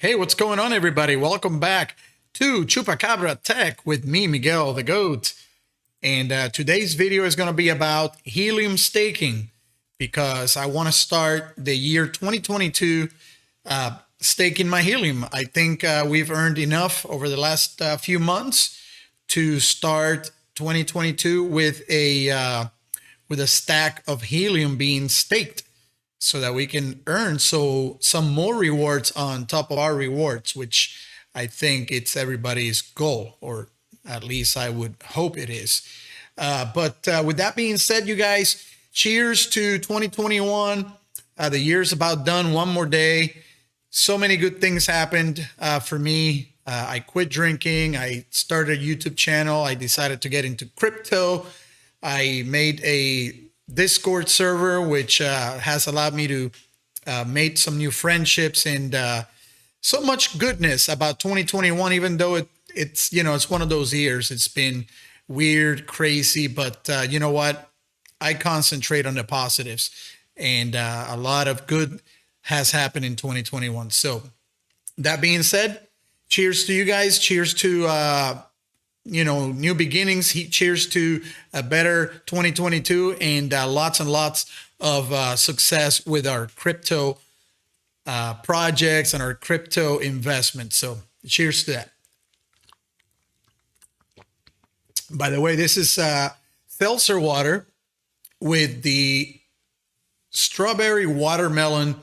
Hey, what's going on, everybody? Welcome back to Chupacabra Tech with me, Miguel the Goat. And today's video is going to be about helium staking because I want to start the year 2022 staking my helium. I think we've earned enough over the last few months to start 2022 with a stack of helium being staked, so that we can earn some more rewards on top of our rewards, which I think it's everybody's goal, or at least I would hope it is. But with that being said, you guys, cheers to 2021. The year's about done. One more day. So many good things happened for me. I quit drinking. I started a YouTube channel. I decided to get into crypto. I made a Discord server, which has allowed me to make some new friendships, and so much goodness about 2021, even though it's one of those years. It's been weird, crazy, but you know what? I concentrate on the positives, and a lot of good has happened in 2021. So that being said, cheers to you guys. Cheers to new beginnings. Cheers to a better 2022 and lots and lots of success with our crypto projects and our crypto investments. So cheers to that. By the way, this is seltzer water with the strawberry watermelon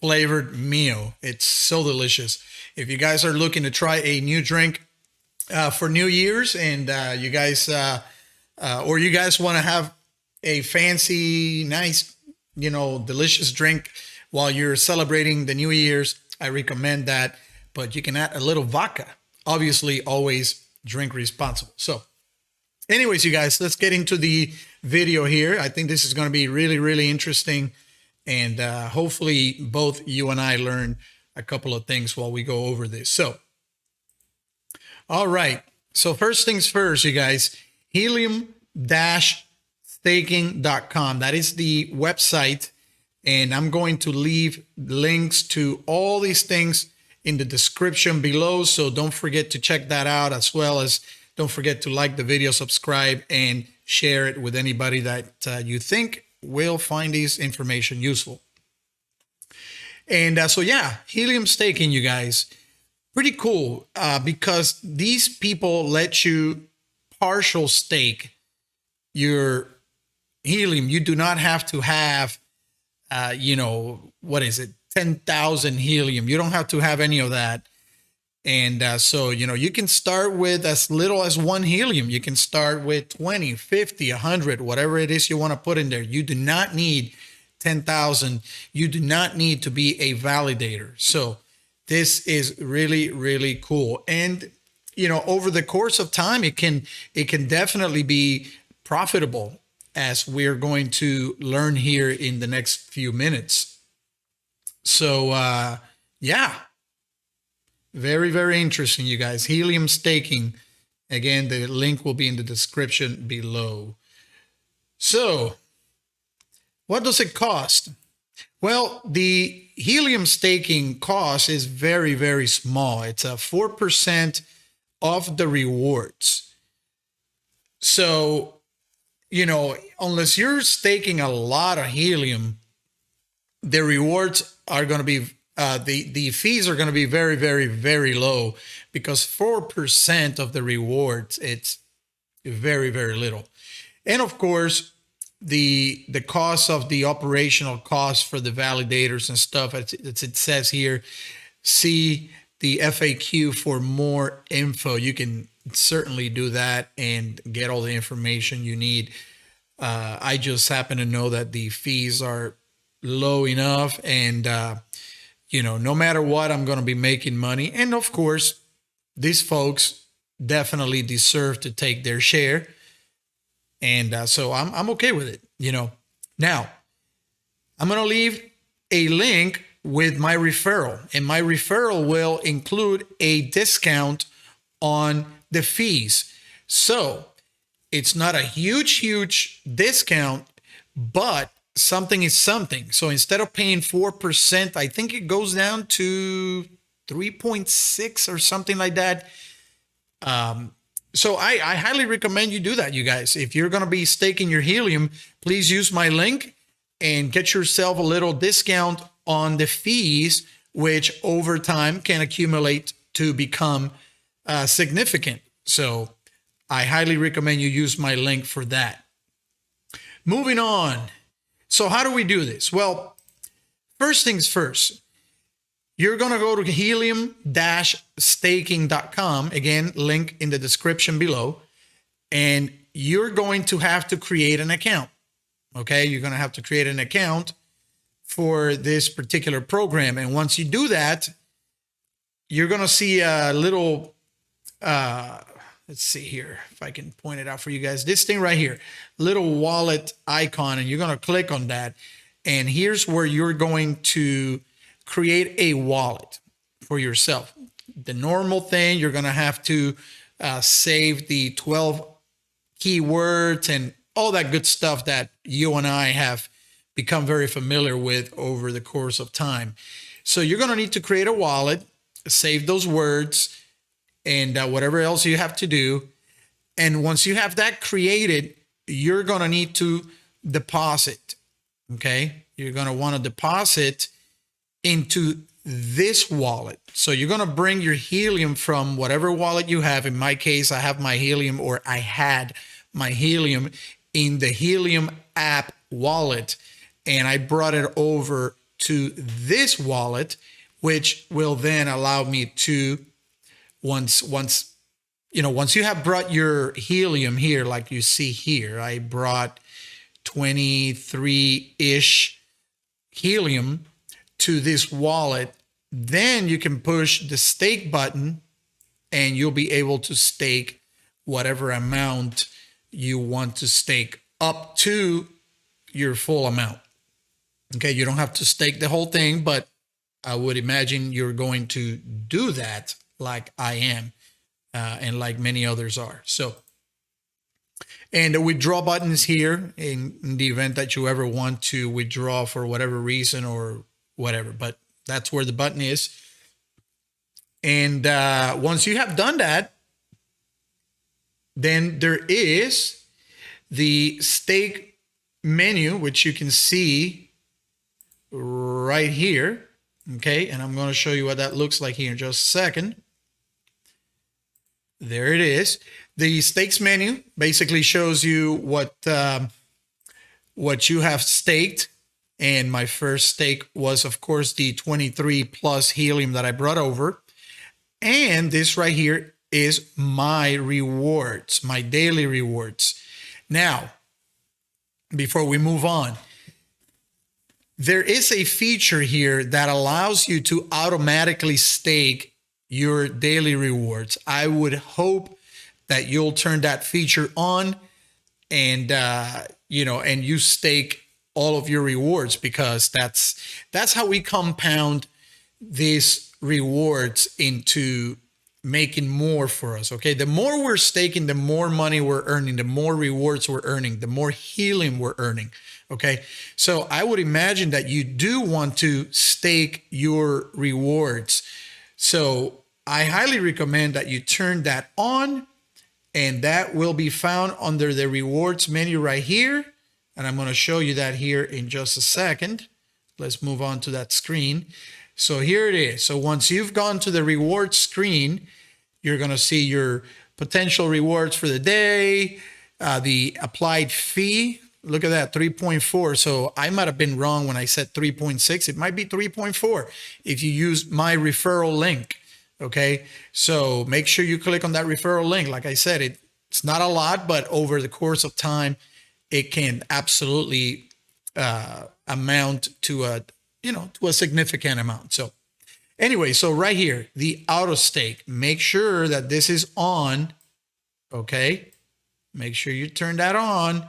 flavored Mio. It's so delicious. If you guys are looking to try a new drink for New Year's, and you guys want to have a fancy, nice, delicious drink while you're celebrating the New Year's, I recommend that. But you can add a little vodka. Obviously, always drink responsible. So anyways, you guys, let's get into the video here. I think this is going to be really, really interesting. And hopefully both you and I learn a couple of things while we go over this. So all right. So first things first, you guys, helium-staking.com. That is the website. And I'm going to leave links to all these things in the description below. So don't forget to check that out, as well as don't forget to like the video, subscribe, and share it with anybody that you think will find this information useful. And so yeah, helium staking, you guys. Pretty cool because these people let you partial stake your helium. You do not have to have, 10,000 helium. You don't have to have any of that. And so, you can start with as little as 1 helium. You can start with 20, 50, 100, whatever it is you want to put in there. You do not need 10,000. You do not need to be a validator. So this is really, really cool. And, over the course of time, it can definitely be profitable, as we're going to learn here in the next few minutes. So, yeah, very, very interesting, you guys. Helium staking. Again, the link will be in the description below. So what does it cost? Well, the helium staking cost is very, very small. It's a 4% of the rewards. So, unless you're staking a lot of helium, the rewards are going to be, the fees are going to be very, very, very low, because 4% of the rewards, it's very, very little. And of course, the cost of the operational costs for the validators and stuff, as it says here, see the FAQ for more info. You can certainly do that and get all the information you need. I just happen to know that the fees are low enough, and no matter what, I'm going to be making money. And of course, these folks definitely deserve to take their share. And so I'm okay with it, Now, I'm going to leave a link with my referral, and my referral will include a discount on the fees. So it's not a huge discount, but something is something. So instead of paying 4%, I think it goes down to 3.6 or something like that. So I highly recommend you do that, you guys. If you're going to be staking your helium, please use my link and get yourself a little discount on the fees, which over time can accumulate to become significant. So I highly recommend you use my link for that. Moving on. So how do we do this? Well, first things first. You're going to go to helium-staking.com. Again, link in the description below. And you're going to have to create an account. Okay, you're going to have to create an account for this particular program. And once you do that, you're going to see a little, let's see here, if I can point it out for you guys. This thing right here, little wallet icon, and you're going to click on that. And here's where you're going to create a wallet for yourself. The normal thing, you're going to have to save the 12 keywords and all that good stuff that you and I have become very familiar with over the course of time. So you're going to need to create a wallet, save those words, and whatever else you have to do. And once you have that created, you're going to need to deposit. Okay, you're going to want to deposit into this wallet. So you're going to bring your helium from whatever wallet you have. In my case, I have my helium, or I had my helium in the Helium app wallet, and I brought it over to this wallet, which will then allow me to, once you have brought your helium here, like you see here, I brought 23-ish helium to this wallet. Then you can push the stake button and you'll be able to stake whatever amount you want to stake up to your full amount. Okay, you don't have to stake the whole thing, but I would imagine you're going to do that like I am and like many others are. So, and the withdraw button is here in the event that you ever want to withdraw for whatever reason or whatever, but that's where the button is. And once you have done that, then there is the stake menu, which you can see right here. Okay, and I'm going to show you what that looks like here in just a second. There it is. The stakes menu basically shows you what you have staked. And my first stake was, of course, the 23 plus helium that I brought over. And this right here is my rewards, my daily rewards. Now, before we move on, there is a feature here that allows you to automatically stake your daily rewards. I would hope that you'll turn that feature on and, and you stake all of your rewards, because that's how we compound these rewards into making more for us. Okay, the more we're staking, the more money we're earning, the more rewards we're earning, the more helium we're earning. Okay, so I would imagine that you do want to stake your rewards. So I highly recommend that you turn that on, and that will be found under the rewards menu right here. And I'm going to show you that here in just a second. Let's move on to that screen. So here it is. So once you've gone to the reward screen, you're going to see your potential rewards for the day, the applied fee. Look at that, 3.4. So I might have been wrong when I said 3.6. It might be 3.4 if you use my referral link. Okay, so make sure you click on that referral link. Like I said, it's not a lot, but over the course of time, it can absolutely amount to a significant amount. So anyway, so right here, the auto stake, make sure that this is on. Okay, make sure you turn that on.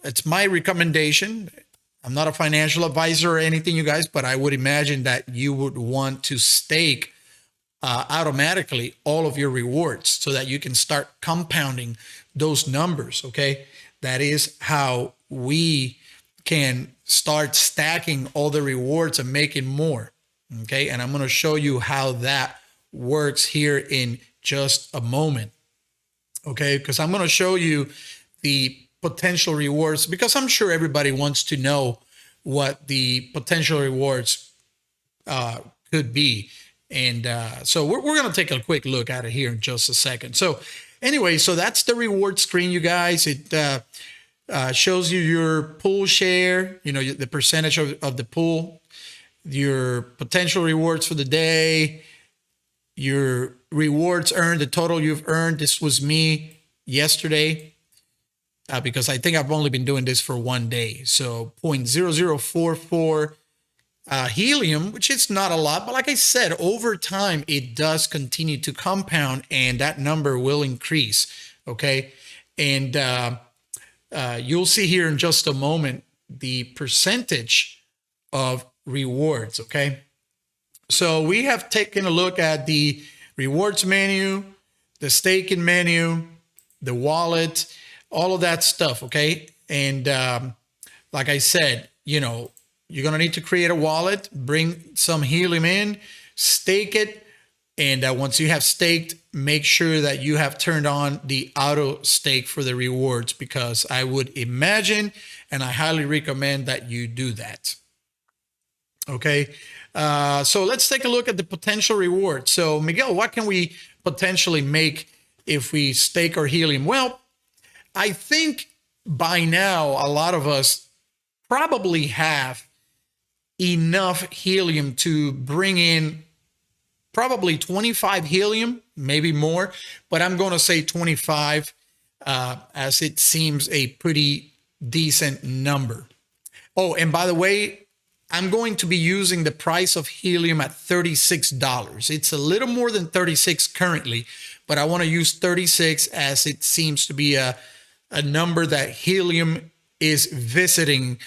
It's my recommendation. I'm not a financial advisor or anything, you guys, but I would imagine that you would want to stake automatically all of your rewards so that you can start compounding those numbers. Okay, that is how we can start stacking all the rewards and making more. Okay, and I'm going to show you how that works here in just a moment. Okay, because I'm going to show you the potential rewards, because I'm sure everybody wants to know what the potential rewards could be. And so we're going to take a quick look at it here in just a second. So anyway, so that's the reward screen, you guys. It shows you your pool share, you know, the percentage of the pool, your potential rewards for the day, your rewards earned, the total you've earned. This was me yesterday because I think I've only been doing this for 1 day. So 0.0044 helium, which is not a lot, but like I said, over time, it does continue to compound and that number will increase. Okay. And you'll see here in just a moment the percentage of rewards. Okay. So we have taken a look at the rewards menu, the staking menu, the wallet, all of that stuff. Okay. And like I said, you know, you're going to need to create a wallet, bring some helium in, stake it. And once you have staked, make sure that you have turned on the auto stake for the rewards, because I would imagine, and I highly recommend that you do that. Okay. So let's take a look at the potential reward. So Miguel, what can we potentially make if we stake our helium? Well, I think by now, a lot of us probably have enough helium to bring in probably 25 helium, maybe more, but I'm going to say 25 as it seems a pretty decent number. Oh, and by the way, I'm going to be using the price of helium at $36. It's a little more than 36 currently, but I want to use 36 as it seems to be a number that helium is visiting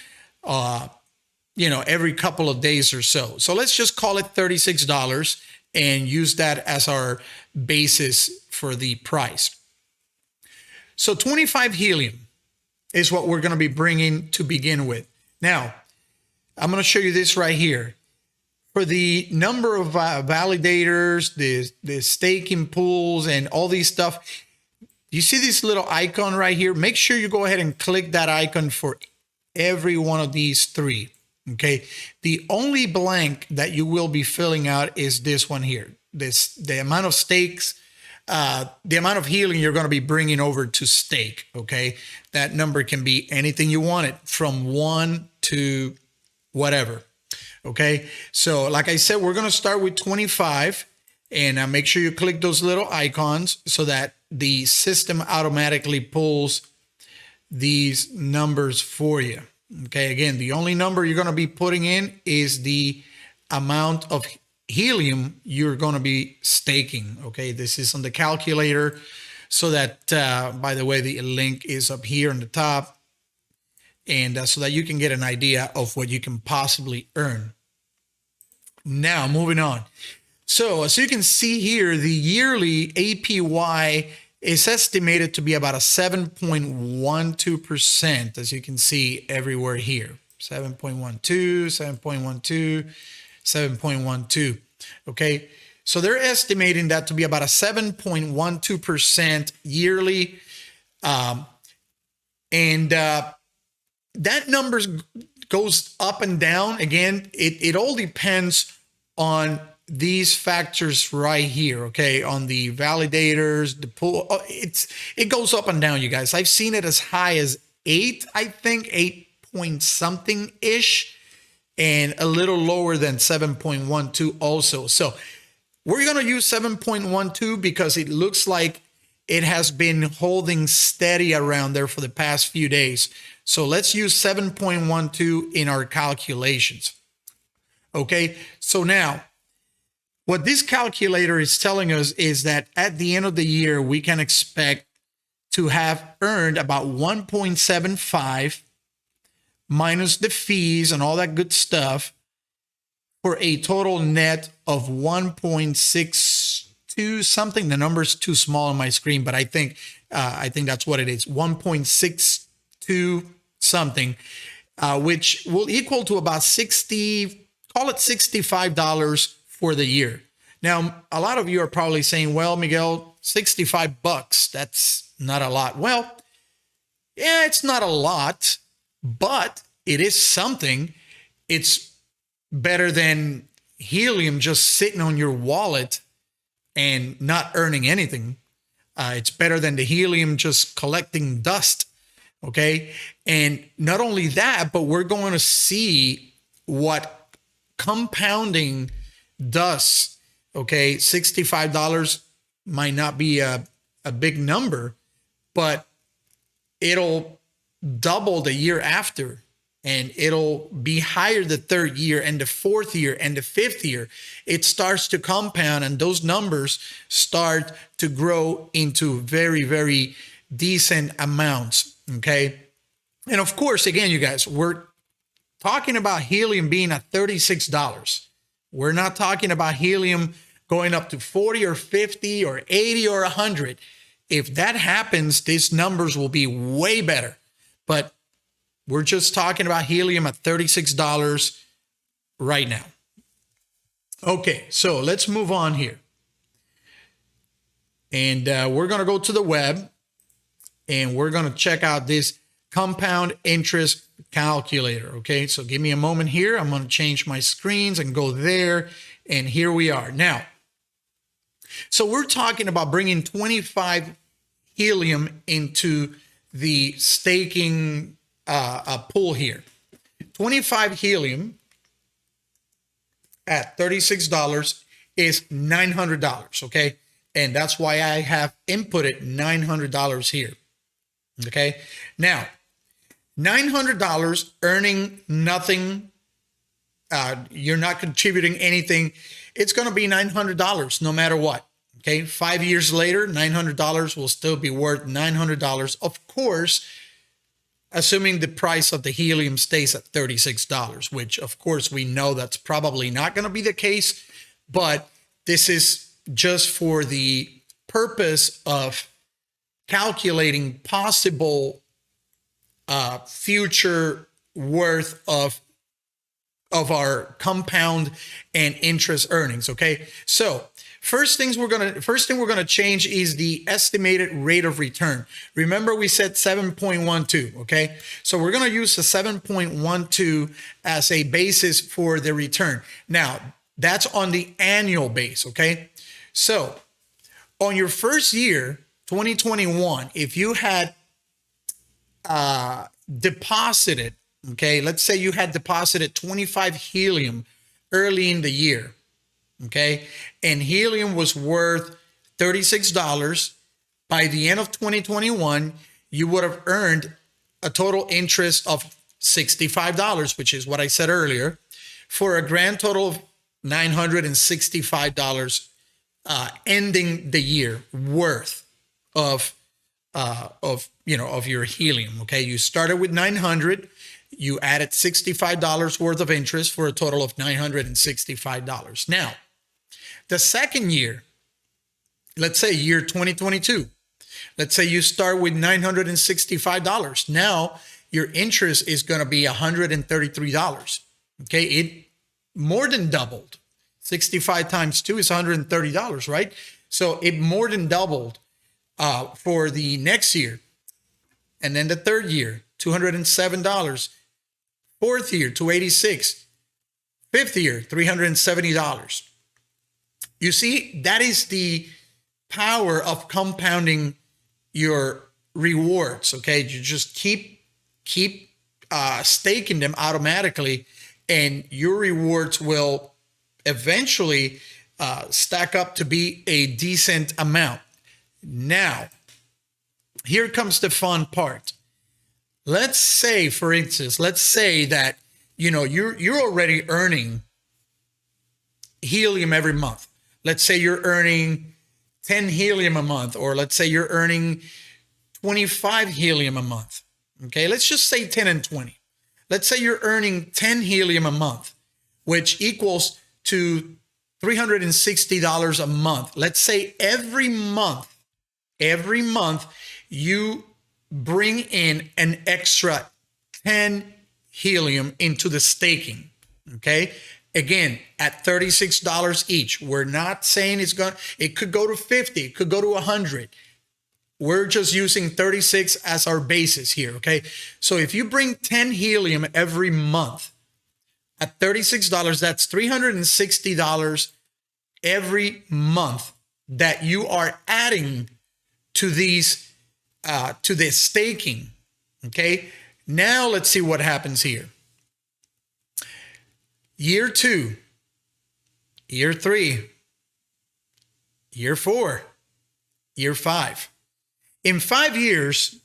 you know, every couple of days or so. So let's just call it $36 and use that as our basis for the price. So 25 helium is what we're going to be bringing to begin with. Now, I'm going to show you this right here. For the number of validators, the staking pools, and all these stuff, you see this little icon right here? Make sure you go ahead and click that icon for every one of these three. Okay. The only blank that you will be filling out is this one here. The amount of stakes, the amount of helium you're going to be bringing over to stake. Okay. That number can be anything you want it, from 1 to whatever. Okay. So like I said, we're going to start with 25, and make sure you click those little icons so that the system automatically pulls these numbers for you. Okay, again, the only number you're going to be putting in is the amount of helium you're going to be staking. Okay, this is on the calculator, so that, by the way, the link is up here on the top, and so that you can get an idea of what you can possibly earn. Now, moving on. So, as you can see here, the yearly APY is estimated to be about a 7.12%, as you can see everywhere here. 7.12, 7.12, 7.12. Okay, so they're estimating that to be about a 7.12% yearly. And that number goes up and down. Again, it all depends on these factors right here, okay, on the validators, the pool. It goes up and down, you guys. I've seen it as high as 8, I think 8 point something ish, and a little lower than 7.12 also. So we're going to use 7.12 because it looks like it has been holding steady around there for the past few days. So let's use 7.12 in our calculations. Okay, so now, what this calculator is telling us is that at the end of the year, we can expect to have earned about 1.75 minus the fees and all that good stuff, for a total net of 1.62 something. The number's too small on my screen, but I think that's what it is. 1.62 something, which will equal to about 60, call it $65 for the year. Now, a lot of you are probably saying, well, Miguel, 65 bucks, that's not a lot. Well, yeah, it's not a lot, but it is something. It's better than helium just sitting on your wallet and not earning anything. It's better than the helium just collecting dust. Okay. And not only that, but we're going to see what compounding does. Okay. $65 might not be a big number, but it'll double the year after, and it'll be higher the third year and the fourth year and the fifth year. It starts to compound, and those numbers start to grow into very, very decent amounts. Okay. And of course, again, you guys, we're talking about helium being at $36. We're not talking about helium going up to 40 or 50 or 80 or 100. If that happens, these numbers will be way better. But we're just talking about helium at $36 right now. Okay, so let's move on here. And we're going to go to the web, and we're going to check out this compound interest calculator. Okay, so give me a moment here. I'm going to change my screens and go there. And here we are. Now, so we're talking about bringing 25 helium into the staking pool here. 25 helium at $36 is $900. Okay, and that's why I have inputted $900 here. Okay, now $900 earning nothing. You're not contributing anything. It's going to be $900 no matter what. Okay, 5 years later, $900 will still be worth $900. Of course, assuming the price of the helium stays at $36, which of course we know that's probably not going to be the case, but this is just for the purpose of calculating possible future worth of our compound and interest earnings. Okay, so first thing we're gonna change is the estimated rate of return. Remember, we said 7.12. Okay, so we're gonna use the 7.12 as a basis for the return. Now that's on the annual base. Okay, so on your first year, 2021, if you had deposited, okay, let's say you had deposited 25 helium early in the year, okay, and helium was worth $36, by the end of 2021, you would have earned a total interest of $65, which is what I said earlier, for a grand total of $965 ending the year worth of your helium. Okay, you started with 900, you added $65 worth of interest for a total of $965. Now, the second year, let's say year 2022, let's say you start with $965. Now your interest is going to be $133. Okay, it more than doubled. 65 times 2 is $130, right? So it more than doubled for the next year. And then the third year, $207. Fourth year, $286. Fifth year, $370. You see, that is the power of compounding your rewards. Okay, you just keep staking them automatically, and your rewards will eventually stack up to be a decent amount. Now, here comes the fun part. Let's say, for instance, let's say that you're already earning helium every month. Let's say you're earning 10 helium a month, or let's say you're earning 25 helium a month. Okay, let's just say 10 and 20. Let's say you're earning 10 helium a month, which equals to $360 a month. Let's say every month you bring in an extra 10 helium into the staking. Okay, Again, at $36 each. We're not saying it could go to 50, it could go to 100. We're just using 36 as our basis here, okay? So if you bring 10 helium every month at $36, that's $360 every month that you are adding to these to this staking, okay? Now let's see what happens here. Year 2, year 3, year 4, year 5. In 5 years,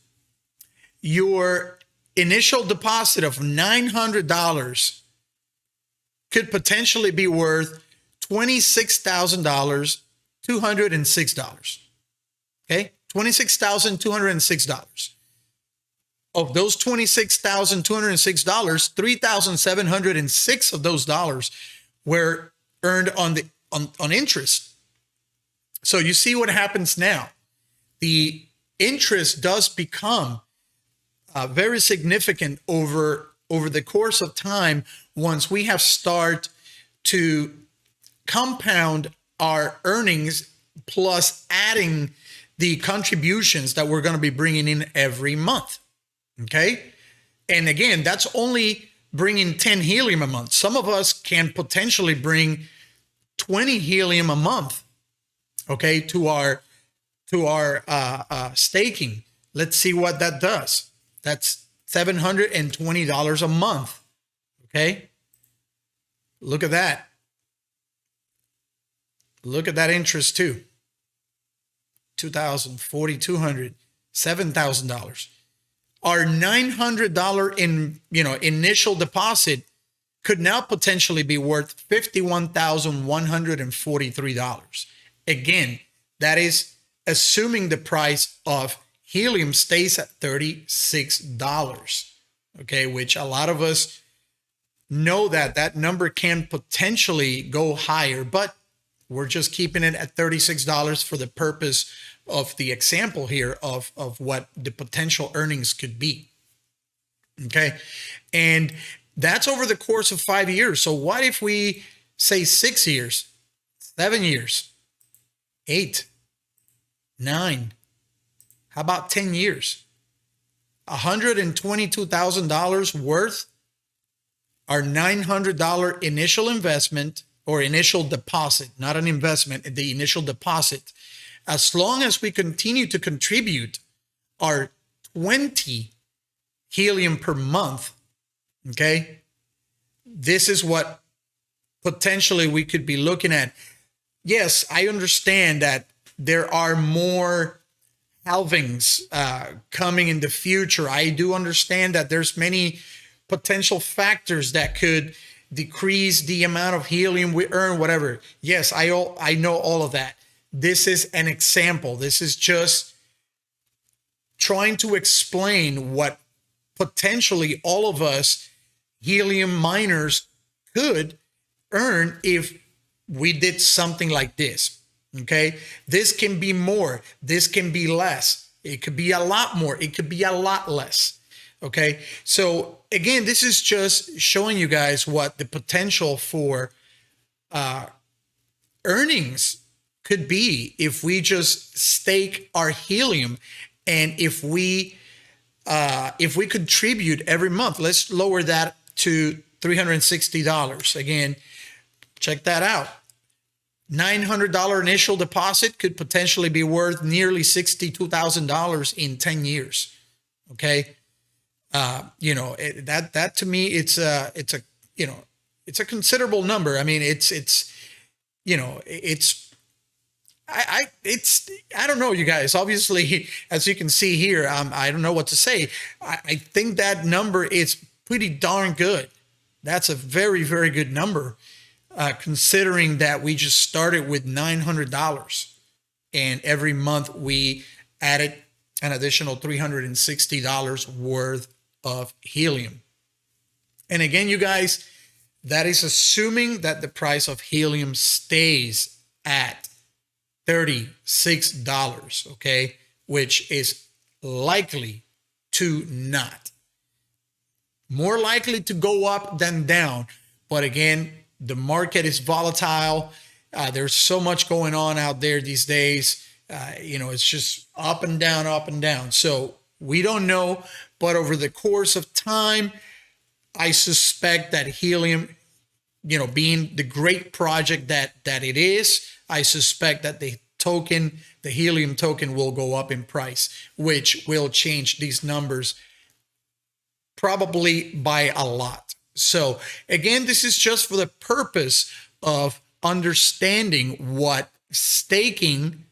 your initial deposit of $900 could potentially be worth $26,206. Okay? $26,206. Of those $26,206, 3,706 of those dollars were earned on interest. So you see what happens now. The interest does become very significant over the course of time once we have started to compound our earnings plus adding the contributions that we're going to be bringing in every month. Okay. And again, that's only bringing 10 helium a month. Some of us can potentially bring 20 helium a month. Okay. To our staking. Let's see what that does. That's $720 a month. Okay. Look at that. Look at that interest too. $2,000, $4,200, $7,000. Our $900 initial deposit could now potentially be worth $51,143. Again, that is assuming the price of helium stays at $36. Okay, which a lot of us know that number can potentially go higher, but we're just keeping it at $36 for the purpose of the example here of what the potential earnings could be. Okay. And that's over the course of 5 years. So what if we say 6 years, 7 years, 8, 9, how about 10 years? $122,000 worth our $900 initial investment or initial deposit, not an investment, the initial deposit. As long as we continue to contribute our 20 helium per month, okay, this is what potentially we could be looking at. Yes, I understand that there are more halvings coming in the future. I do understand that there's many potential factors that could decrease the amount of helium we earn, whatever. Yes, I know all of that. This is an example. This is just trying to explain what potentially all of us helium miners could earn if we did something like this. Okay, this can be more, this can be less, it could be a lot more, it could be a lot less. Okay, so again, this is just showing you guys what the potential for earnings could be if we just stake our helium, and if we contribute every month. Let's lower that to $360. Again, check that out. $900 initial deposit could potentially be worth nearly $62,000 in 10 years. Okay. That to me, it's a considerable number. I mean, I don't know, you guys, obviously, as you can see here, I don't know what to say. I think that number is pretty darn good. That's a very, very good number, considering that we just started with $900 and every month we added an additional $360 worth of helium. And again, you guys, that is assuming that the price of helium stays at $36, okay, which is likely to not. More likely to go up than down. But again, The market is volatile. There's so much going on out there these days. It's just up and down, up and down. So we don't know, but over the course of time, I suspect that helium, being the great project that it is, I suspect that the helium token will go up in price, which will change these numbers probably by a lot. So again, this is just for the purpose of understanding what staking,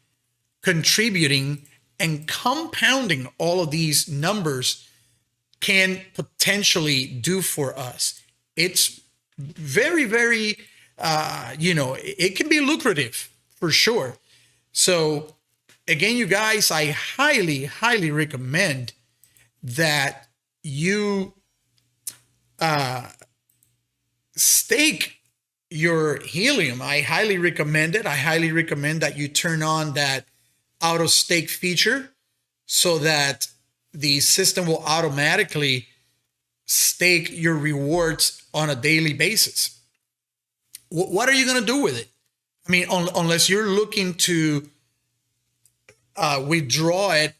contributing, and compounding all of these numbers can potentially do for us. It's very, very, it can be lucrative for sure. So again, you guys, I highly, highly recommend that you stake your helium. I highly recommend it. I highly recommend that you turn on that auto stake feature so that the system will automatically stake your rewards on a daily basis. What are you going to do with it? I mean, unless you're looking to withdraw it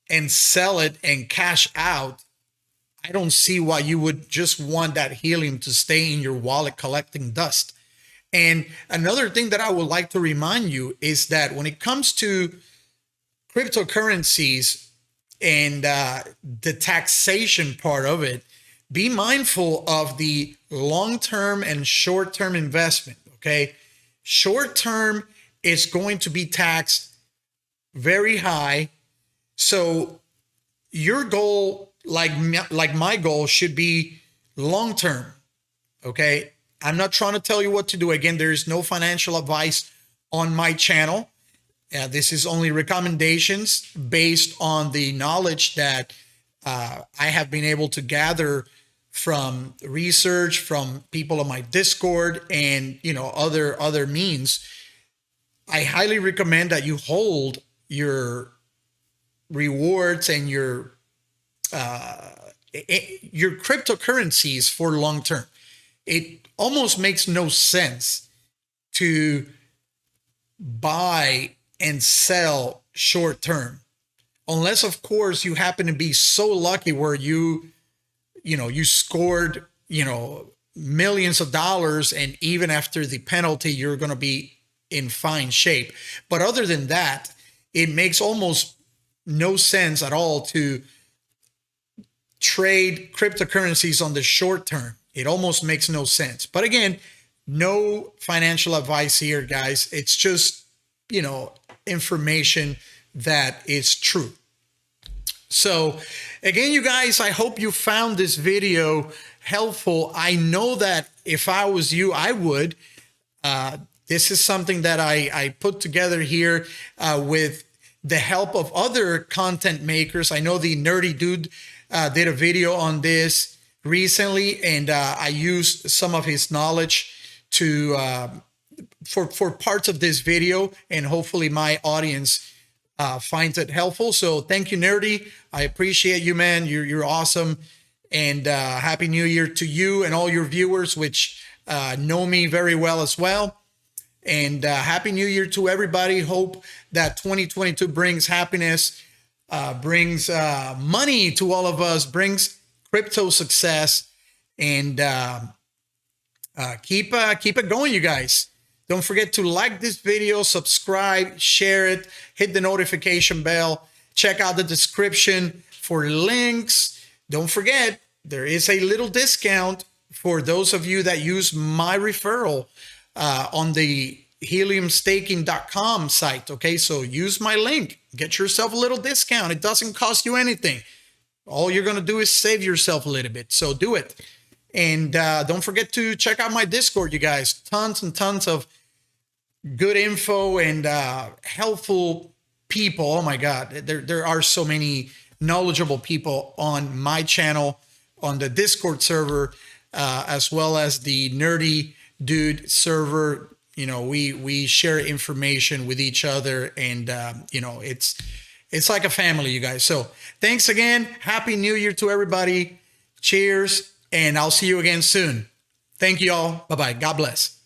and sell it and cash out, I don't see why you would just want that helium to stay in your wallet collecting dust. And another thing that I would like to remind you is that when it comes to cryptocurrencies and the taxation part of it, be mindful of the long-term and short-term investment, okay? Short-term is going to be taxed very high. So your goal, like my goal, should be long-term, okay? I'm not trying to tell you what to do. Again, there is no financial advice on my channel. This is only recommendations based on the knowledge that I have been able to gather from research, from people on my Discord, and other means. I highly recommend that you hold your rewards and your cryptocurrencies for long term. It almost makes no sense to buy and sell short term, unless of course you happen to be so lucky where you scored millions of dollars, and even after the penalty you're going to be in fine shape. But other than that, it makes almost no sense at all to trade cryptocurrencies on the short term. It almost makes no sense. But again, no financial advice here, guys. It's just, information that is true. So again, you guys, I hope you found this video helpful. I know that if I was you, I would. This is something that I put together here with the help of other content makers. I know the Nerdy Dude did a video on this recently, and I used some of his knowledge to for parts of this video, and hopefully my audience finds it helpful. So thank you, Nerdy. I appreciate you, man. You're awesome. And Happy New Year to you and all your viewers, which know me very well as well. And Happy New Year to everybody. Hope that 2022 brings happiness, brings money to all of us, brings crypto success, and keep it going, you guys. Don't forget to like this video, subscribe, share it, hit the notification bell, check out the description for links. Don't forget, there is a little discount for those of you that use my referral on the heliumstaking.com site. Okay, so use my link, get yourself a little discount. It doesn't cost you anything. All you're going to do is save yourself a little bit. So do it. And don't forget to check out my Discord, you guys. Tons and tons of good info and helpful people. Oh my God, there are so many knowledgeable people on my channel, on the Discord server, as well as the Nerdy Dude server. We share information with each other, and it's like a family, you guys. So thanks again. Happy New Year to everybody. Cheers. And I'll see you again soon. Thank you all. Bye-bye. God bless.